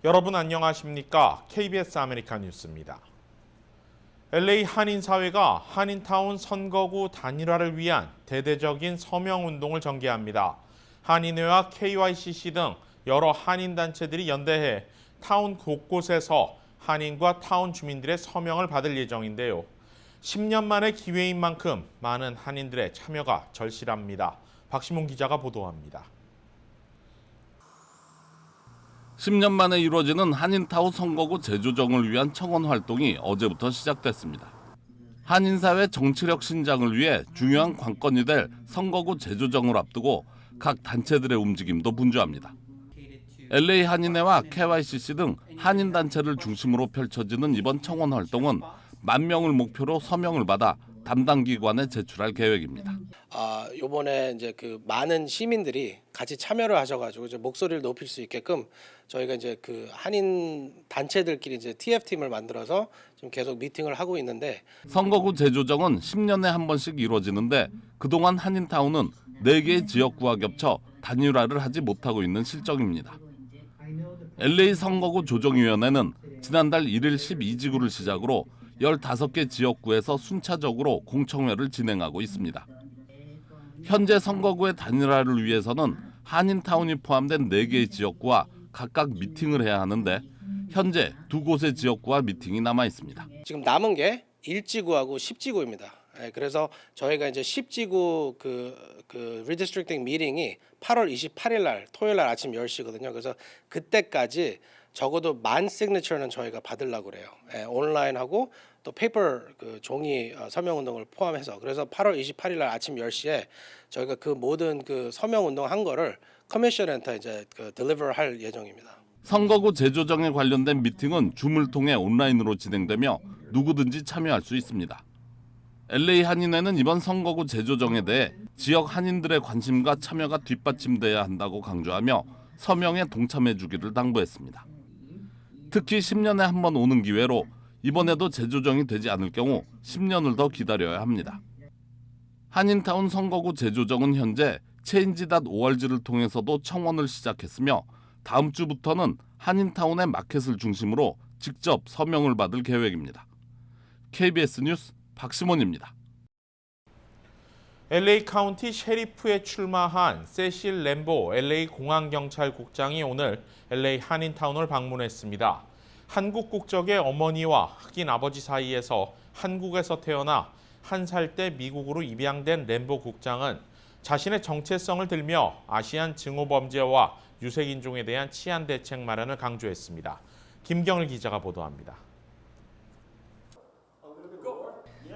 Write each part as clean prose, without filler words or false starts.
여러분 안녕하십니까? KBS 아메리카 뉴스입니다. LA 한인사회가 한인타운 선거구 단일화를 위한 대대적인 서명운동을 전개합니다. 한인회와 KYCC 등 여러 한인단체들이 연대해 타운 곳곳에서 한인과 타운 주민들의 서명을 받을 예정인데요. 10년 만의 기회인 만큼 많은 한인들의 참여가 절실합니다. 박시몬 기자가 보도합니다. 10년 만에 이루어지는 한인타운 선거구 재조정을 위한 청원 활동이 어제부터 시작됐습니다. 한인사회 정치력 신장을 위해 중요한 관건이 될 선거구 재조정을 앞두고 각 단체들의 움직임도 분주합니다. LA 한인회와 KYCC 등 한인단체를 중심으로 펼쳐지는 이번 청원 활동은 10,000명을 목표로 서명을 받아 담당 기관에 제출할 계획입니다. 이번에 이제 그 많은 시민들이 같이 참여를 하셔가지고 이제 목소리를 높일 수 있게끔 저희가 이제 그 한인 단체들끼리 이제 TF팀을 만들어서 지금 계속 미팅을 하고 있는데 선거구 재조정은 10년에 한 번씩 이루어지는데 그동안 한인타운은 4개의 지역구와 겹쳐 단일화를 하지 못하고 있는 실정입니다. LA 선거구 조정위원회는 지난달 1일 12지구를 시작으로 15개 지역구에서 순차적으로 공청회를 진행하고 있습니다. 현재 선거구의 단일화를 위해서는 한인타운이 포함된 4개의 지역구와 각각 미팅을 해야 하는데 현재 2곳의 지역구와 미팅이 남아 있습니다. 지금 남은 게 1지구하고 10지구입니다. 그래서 저희가 이제 10지구 그 redistricting 미팅이 8월 28일 날 토요일 날 아침 10시거든요. 그래서 그때까지 적어도 10,000 시그니처는 저희가 받으려고 그래요. 온라인하고 또 페이퍼 그 종이 서명 운동을 포함해서 그래서 8월 28일 날 아침 10시에 저희가 그 모든 그 서명 운동 한 거를 커미션한테 이제 그 딜리버 할 예정입니다. 선거구 재조정에 관련된 미팅은 줌을 통해 온라인으로 진행되며 누구든지 참여할 수 있습니다. LA 한인회는 이번 선거구 재조정에 대해 지역 한인들의 관심과 참여가 뒷받침돼야 한다고 강조하며 서명에 동참해 주기를 당부했습니다. 특히 10년에 한 번 오는 기회로 이번에도 재조정이 되지 않을 경우 10년을 더 기다려야 합니다. 한인타운 선거구 재조정은 현재 change.org를 통해서도 청원을 시작했으며 다음 주부터는 한인타운의 마켓을 중심으로 직접 서명을 받을 계획입니다. KBS 뉴스 박시몬입니다. LA 카운티 셰리프에 출마한 세실 램보 LA 공항경찰국장이 오늘 LA 한인타운을 방문했습니다. 한국 국적의 어머니와 흑인 아버지 사이에서 한국에서 태어나 1살 때 미국으로 입양된 램보 국장은 자신의 정체성을 들며 아시안 증오범죄와 유색인종에 대한 치안 대책 마련을 강조했습니다. 김경일 기자가 보도합니다.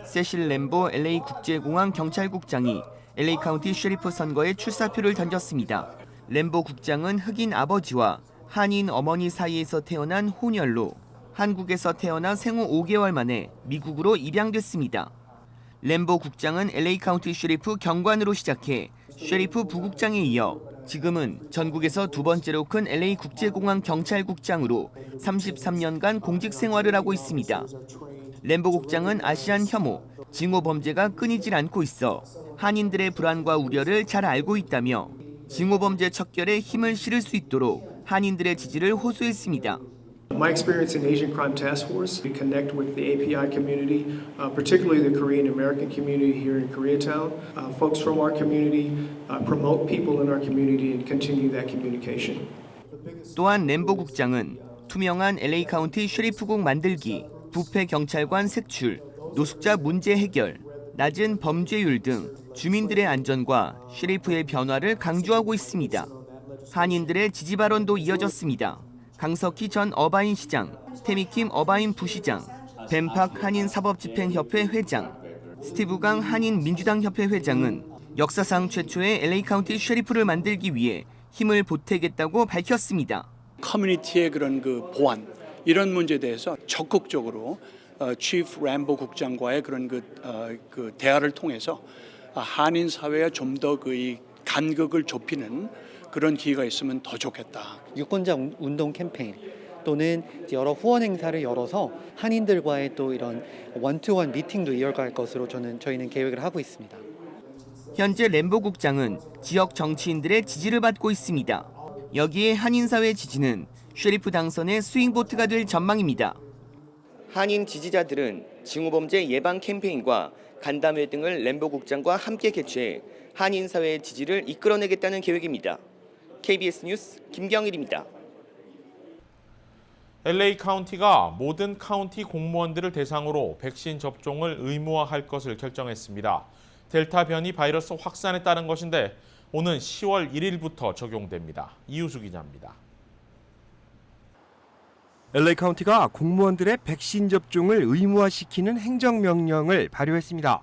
세실 램보 LA 국제공항 경찰국장이 LA 카운티 셰리프 선거에 출사표를 던졌습니다. 램보 국장은 흑인 아버지와 한인 어머니 사이에서 태어난 혼혈로 한국에서 태어나 생후 5개월 만에 미국으로 입양됐습니다. 램보 국장은 LA 카운티 셰리프 경관으로 시작해 셰리프 부국장에 이어 지금은 전국에서 2번째로 큰 LA 국제공항 경찰국장으로 33년간 공직 생활을 하고 있습니다. 램보 국장은 아시안 혐오, 증오 범죄가 끊이질 않고 있어 한인들의 불안과 우려를 잘 알고 있다며 증오 범죄 척결에 힘을 실을 수 있도록 한인들의 지지를 호소했습니다. My experience in Asian Crime Task Force, we connect with the API community, particularly the Korean American community here in Koreatown. Folks from our community promote people in our community and continue that communication. 또한 램보 국장은 투명한 LA 카운티 셰리프국 만들기, 부패 경찰관 색출, 노숙자 문제 해결, 낮은 범죄율 등 주민들의 안전과 셰리프의 변화를 강조하고 있습니다. 한인들의 지지 발언도 이어졌습니다. 강석희 전 어바인 시장, 태미킴 어바인 부시장, 벤팍 한인사법집행협회 회장, 스티브강 한인민주당협회 회장은 역사상 최초의 LA 카운티 셰리프를 만들기 위해 힘을 보태겠다고 밝혔습니다. 커뮤니티의 그런 그 보안 이런 문제에 대해서 적극적으로 치프 램보 국장과의 그런 그 대화를 통해서 한인 사회에 좀 더 그 간극을 좁히는 그런 기회가 있으면 더 좋겠다. 유권자 운동 캠페인 또는 여러 후원 행사를 열어서 한인들과의 또 이런 원투원 미팅도 이어갈 것으로 저희는 계획을 하고 있습니다. 현재 램보 국장은 지역 정치인들의 지지를 받고 있습니다. 여기에 한인사회 지지는 쉐리프 당선의 스윙보트가 될 전망입니다. 한인 지지자들은 징후범죄 예방 캠페인과 간담회 등을 램보 국장과 함께 개최해 한인 사회의 지지를 이끌어내겠다는 계획입니다. KBS 뉴스 김경일입니다. LA 카운티가 모든 카운티 공무원들을 대상으로 백신 접종을 의무화할 것을 결정했습니다. 델타 변이 바이러스 확산에 따른 것인데 오는 10월 1일부터 적용됩니다. 이우수 기자입니다. LA 카운티가 공무원들의 백신 접종을 의무화시키는 행정명령을 발효했습니다.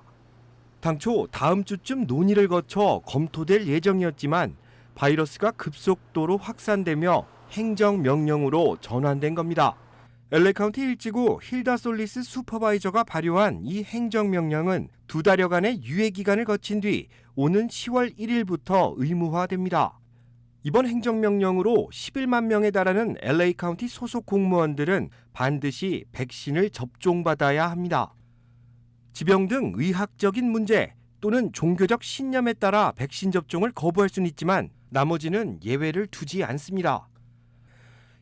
당초 다음 주쯤 논의를 거쳐 검토될 예정이었지만 바이러스가 급속도로 확산되며 행정명령으로 전환된 겁니다. LA 카운티 일지구 힐다 솔리스 슈퍼바이저가 발효한 이 행정명령은 2달여간의 유예기간을 거친 뒤 오는 10월 1일부터 의무화됩니다. 이번 행정명령으로 11만 명에 달하는 LA 카운티 소속 공무원들은 반드시 백신을 접종받아야 합니다. 지병 등 의학적인 문제 또는 종교적 신념에 따라 백신 접종을 거부할 수는 있지만 나머지는 예외를 두지 않습니다.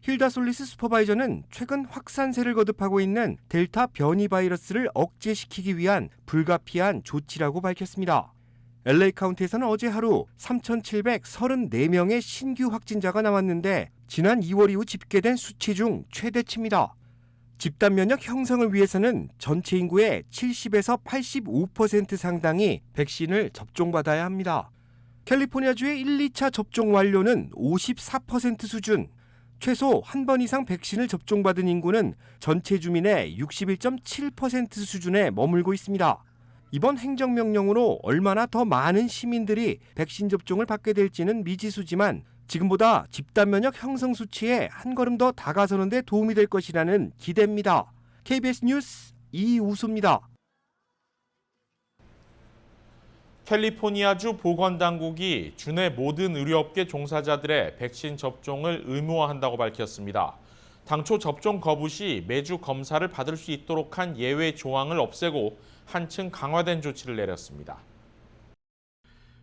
힐다 솔리스 슈퍼바이저는 최근 확산세를 거듭하고 있는 델타 변이 바이러스를 억제시키기 위한 불가피한 조치라고 밝혔습니다. LA 카운티에서는 어제 하루 3,734명의 신규 확진자가 나왔는데 지난 2월 이후 집계된 수치 중 최대치입니다. 집단 면역 형성을 위해서는 전체 인구의 70에서 85% 상당이 백신을 접종받아야 합니다. 캘리포니아주의 1, 2차 접종 완료는 54% 수준, 최소 한 번 이상 백신을 접종받은 인구는 전체 주민의 61.7% 수준에 머물고 있습니다. 이번 행정명령으로 얼마나 더 많은 시민들이 백신 접종을 받게 될지는 미지수지만 지금보다 집단면역 형성 수치에 한 걸음 더 다가서는 데 도움이 될 것이라는 기대입니다. KBS 뉴스 이우수입니다. 캘리포니아주 보건당국이 주내 모든 의료업계 종사자들의 백신 접종을 의무화한다고 밝혔습니다. 당초 접종 거부 시 매주 검사를 받을 수 있도록 한 예외 조항을 없애고 한층 강화된 조치를 내렸습니다.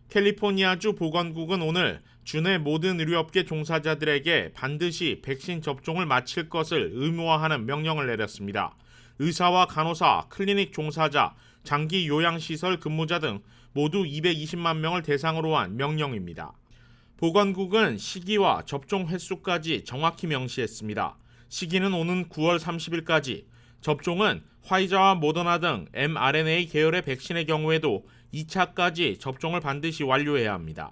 캘리포니아주 보건국은 오늘 주내 모든 의료업계 종사자들에게 반드시 백신 접종을 마칠 것을 의무화하는 명령을 내렸습니다. 의사와 간호사, 클리닉 종사자, 장기 요양시설 근무자 등 모두 220만 명을 대상으로 한 명령입니다. 보건국은 시기와 접종 횟수까지 정확히 명시했습니다. 시기는 오는 9월 30일까지, 접종은 화이자와 모더나 등 mRNA 계열의 백신의 경우에도 2차까지 접종을 반드시 완료해야 합니다.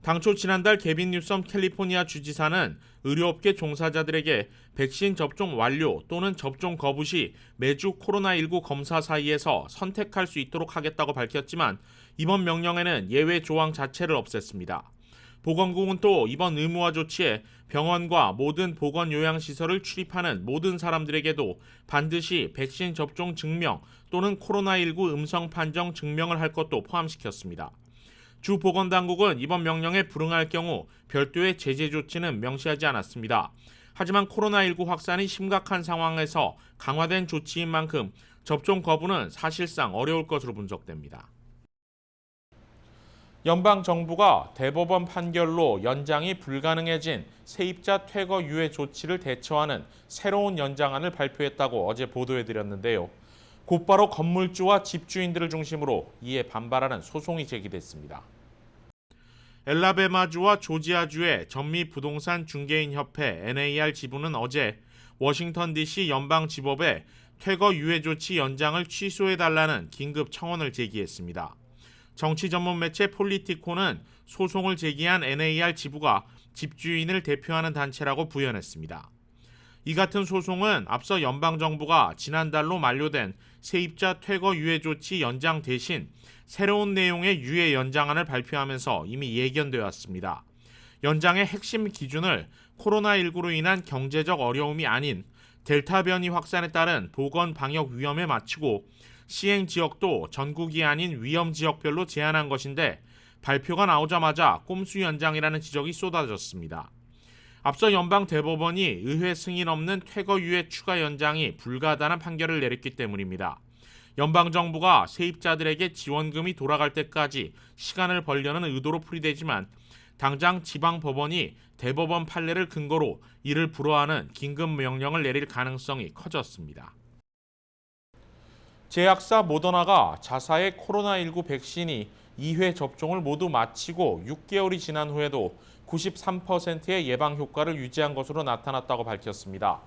당초 지난달 개빈 뉴섬 캘리포니아 주지사는 의료업계 종사자들에게 백신 접종 완료 또는 접종 거부 시 매주 코로나19 검사 사이에서 선택할 수 있도록 하겠다고 밝혔지만 이번 명령에는 예외 조항 자체를 없앴습니다. 보건국은 또 이번 의무화 조치에 병원과 모든 보건요양시설을 출입하는 모든 사람들에게도 반드시 백신 접종 증명 또는 코로나19 음성 판정 증명을 할 것도 포함시켰습니다. 주 보건당국은 이번 명령에 불응할 경우 별도의 제재 조치는 명시하지 않았습니다. 하지만 코로나19 확산이 심각한 상황에서 강화된 조치인 만큼 접종 거부는 사실상 어려울 것으로 분석됩니다. 연방정부가 대법원 판결로 연장이 불가능해진 세입자 퇴거 유예 조치를 대처하는 새로운 연장안을 발표했다고 어제 보도해드렸는데요. 곧바로 건물주와 집주인들을 중심으로 이에 반발하는 소송이 제기됐습니다. 엘라베마주와 조지아주의 전미부동산 중개인협회 NAR 지부는 어제 워싱턴 DC 연방지법에 퇴거 유예 조치 연장을 취소해달라는 긴급 청원을 제기했습니다. 정치 전문 매체 폴리티코는 소송을 제기한 NAR 지부가 집주인을 대표하는 단체라고 부연했습니다. 이 같은 소송은 앞서 연방정부가 지난달로 만료된 세입자 퇴거 유예 조치 연장 대신 새로운 내용의 유예 연장안을 발표하면서 이미 예견되어 왔습니다. 연장의 핵심 기준을 코로나19로 인한 경제적 어려움이 아닌 델타 변이 확산에 따른 보건 방역 위험에 맞추고 시행 지역도 전국이 아닌 위험 지역별로 제한한 것인데 발표가 나오자마자 꼼수 연장이라는 지적이 쏟아졌습니다. 앞서 연방 대법원이 의회 승인 없는 퇴거 유예 추가 연장이 불가하다는 판결을 내렸기 때문입니다. 연방정부가 세입자들에게 지원금이 돌아갈 때까지 시간을 벌려는 의도로 풀이되지만 당장 지방법원이 대법원 판례를 근거로 이를 불허하는 긴급 명령을 내릴 가능성이 커졌습니다. 제약사 모더나가 자사의 코로나19 백신이 2회 접종을 모두 마치고 6개월이 지난 후에도 93%의 예방 효과를 유지한 것으로 나타났다고 밝혔습니다.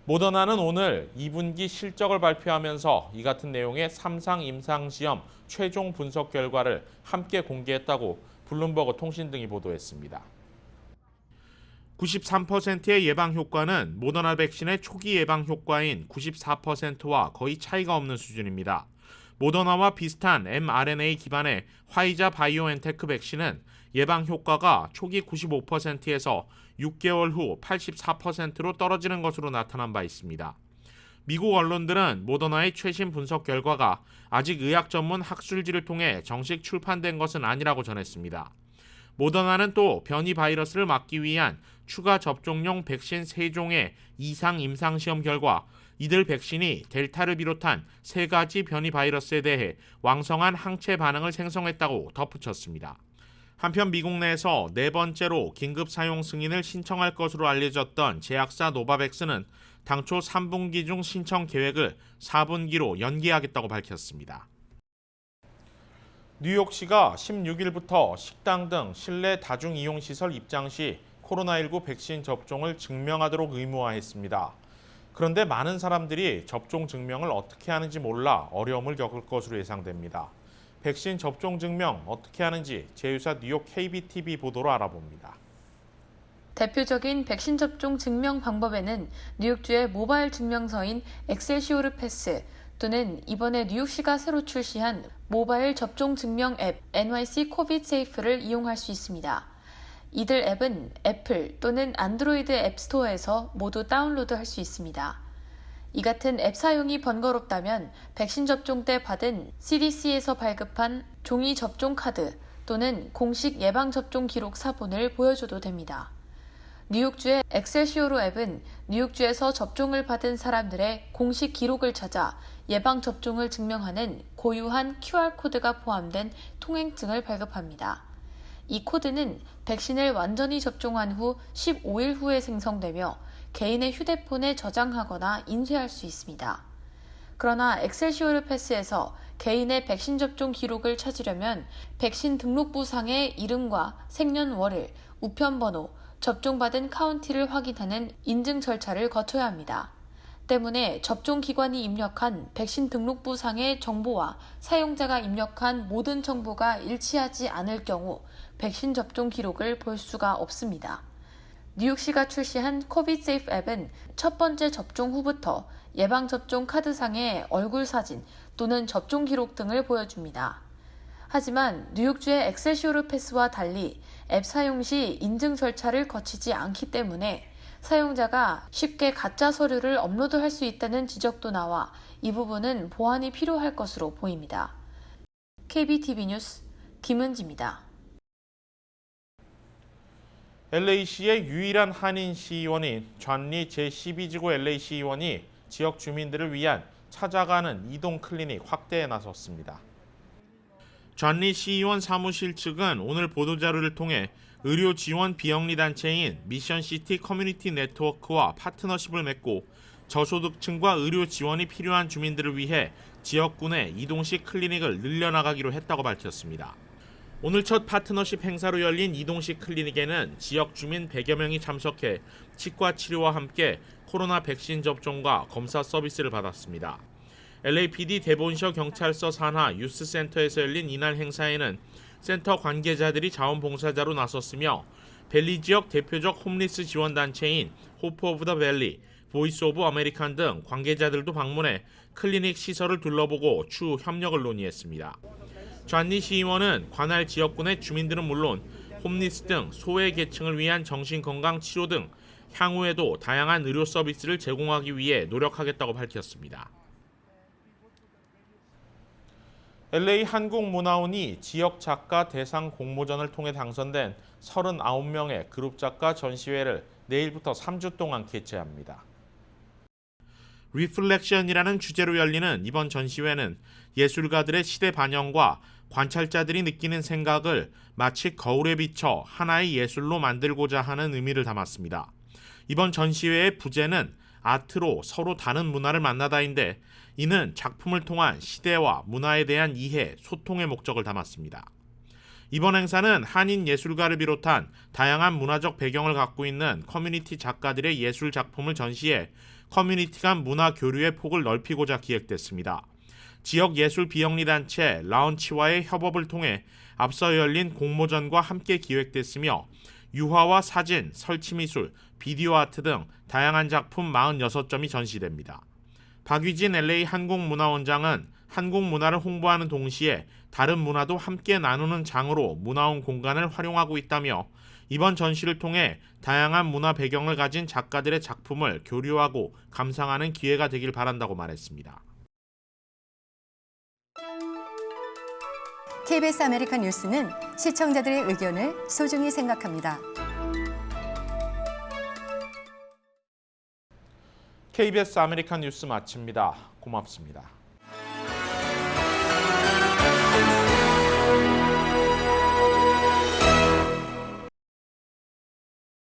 모더나는 오늘 2분기 실적을 발표하면서 이 같은 내용의 3상 임상시험 최종 분석 결과를 함께 공개했다고 블룸버그 통신 등이 보도했습니다. 93%의 예방 효과는 모더나 백신의 초기 예방 효과인 94%와 거의 차이가 없는 수준입니다. 모더나와 비슷한 mRNA 기반의 화이자 바이오엔테크 백신은 예방 효과가 초기 95%에서 6개월 후 84%로 떨어지는 것으로 나타난 바 있습니다. 미국 언론들은 모더나의 최신 분석 결과가 아직 의학 전문 학술지를 통해 정식 출판된 것은 아니라고 전했습니다. 모더나는 또 변이 바이러스를 막기 위한 추가 접종용 백신 3종의 이상 임상시험 결과 이들 백신이 델타를 비롯한 3가지 변이 바이러스에 대해 왕성한 항체 반응을 생성했다고 덧붙였습니다. 한편 미국 내에서 4번째로 긴급 사용 승인을 신청할 것으로 알려졌던 제약사 노바백스는 당초 3분기 중 신청 계획을 4분기로 연기하겠다고 밝혔습니다. 뉴욕시가 16일부터 식당 등 실내 다중이용시설 입장 시 코로나19 백신 접종을 증명하도록 의무화했습니다. 그런데 많은 사람들이 접종 증명을 어떻게 하는지 몰라 어려움을 겪을 것으로 예상됩니다. 백신 접종 증명 어떻게 하는지 제휴사 뉴욕 KBTV 보도로 알아봅니다. 대표적인 백신 접종 증명 방법에는 뉴욕주의 모바일 증명서인 엑셀시오르 패스 또는 이번에 뉴욕시가 새로 출시한 모바일 접종 증명 앱 NYC 코비드 세이프를 이용할 수 있습니다. 이들 앱은 애플 또는 안드로이드 앱스토어에서 모두 다운로드할 수 있습니다. 이 같은 앱 사용이 번거롭다면 백신 접종 때 받은 CDC에서 발급한 종이 접종 카드 또는 공식 예방접종 기록 사본을 보여줘도 됩니다. 뉴욕주의 엑셀시오로 앱은 뉴욕주에서 접종을 받은 사람들의 공식 기록을 찾아 예방접종을 증명하는 고유한 QR코드가 포함된 통행증을 발급합니다. 이 코드는 백신을 완전히 접종한 후 15일 후에 생성되며 개인의 휴대폰에 저장하거나 인쇄할 수 있습니다. 그러나 엑셀시오르 패스에서 개인의 백신 접종 기록을 찾으려면 백신 등록부 상의 이름과 생년월일, 우편번호, 접종받은 카운티를 확인하는 인증 절차를 거쳐야 합니다. 때문에 접종기관이 입력한 백신 등록부 상의 정보와 사용자가 입력한 모든 정보가 일치하지 않을 경우 백신 접종 기록을 볼 수가 없습니다. 뉴욕시가 출시한 코비드 세이프 앱은 첫 번째 접종 후부터 예방접종 카드상의 얼굴 사진 또는 접종 기록 등을 보여줍니다. 하지만 뉴욕주의 엑셀시오르 패스와 달리 앱 사용 시 인증 절차를 거치지 않기 때문에 사용자가 쉽게 가짜 서류를 업로드할 수 있다는 지적도 나와 이 부분은 보완이 필요할 것으로 보입니다. KBTV 뉴스 김은지입니다. LA시의 유일한 한인 시의원인 존리 제12지구 LA 시의원이 지역 주민들을 위한 찾아가는 이동 클리닉 확대에 나섰습니다. 존리 시의원 사무실 측은 오늘 보도자료를 통해 의료 지원 비영리 단체인 미션시티 커뮤니티 네트워크와 파트너십을 맺고 저소득층과 의료 지원이 필요한 주민들을 위해 지역군의 이동식 클리닉을 늘려나가기로 했다고 밝혔습니다. 오늘 첫 파트너십 행사로 열린 이동식 클리닉에는 지역 주민 100여 명이 참석해 치과 치료와 함께 코로나 백신 접종과 검사 서비스를 받았습니다. LAPD 대본셔 경찰서 산하 유스센터에서 열린 이날 행사에는 센터 관계자들이 자원봉사자로 나섰으며 밸리 지역 대표적 홈리스 지원단체인 호프 오브 더 밸리, 보이스 오브 아메리칸 등 관계자들도 방문해 클리닉 시설을 둘러보고 추후 협력을 논의했습니다. 존리 시의원은 관할 지역군의 주민들은 물론 홈리스 등 소외 계층을 위한 정신건강 치료 등 향후에도 다양한 의료 서비스를 제공하기 위해 노력하겠다고 밝혔습니다. LA 한국문화원이 지역 작가 대상 공모전을 통해 당선된 39명의 그룹 작가 전시회를 내일부터 3주 동안 개최합니다. 리플렉션이라는 주제로 열리는 이번 전시회는 예술가들의 시대 반영과 관찰자들이 느끼는 생각을 마치 거울에 비춰 하나의 예술로 만들고자 하는 의미를 담았습니다. 이번 전시회의 부제는 아트로 서로 다른 문화를 만나다인데 이는 작품을 통한 시대와 문화에 대한 이해, 소통의 목적을 담았습니다. 이번 행사는 한인 예술가를 비롯한 다양한 문화적 배경을 갖고 있는 커뮤니티 작가들의 예술 작품을 전시해 커뮤니티 간 문화 교류의 폭을 넓히고자 기획됐습니다. 지역 예술 비영리 단체 라운치와의 협업을 통해 앞서 열린 공모전과 함께 기획됐으며 유화와 사진, 설치미술, 비디오 아트 등 다양한 작품 46점이 전시됩니다. 박유진 LA 한국문화원장은 한국 문화를 홍보하는 동시에 다른 문화도 함께 나누는 장으로 문화원 공간을 활용하고 있다며 이번 전시를 통해 다양한 문화 배경을 가진 작가들의 작품을 교류하고 감상하는 기회가 되길 바란다고 말했습니다. KBS 아메리칸 뉴스는 시청자들의 의견을 소중히 생각합니다. KBS 아메리칸 뉴스 마칩니다. 고맙습니다.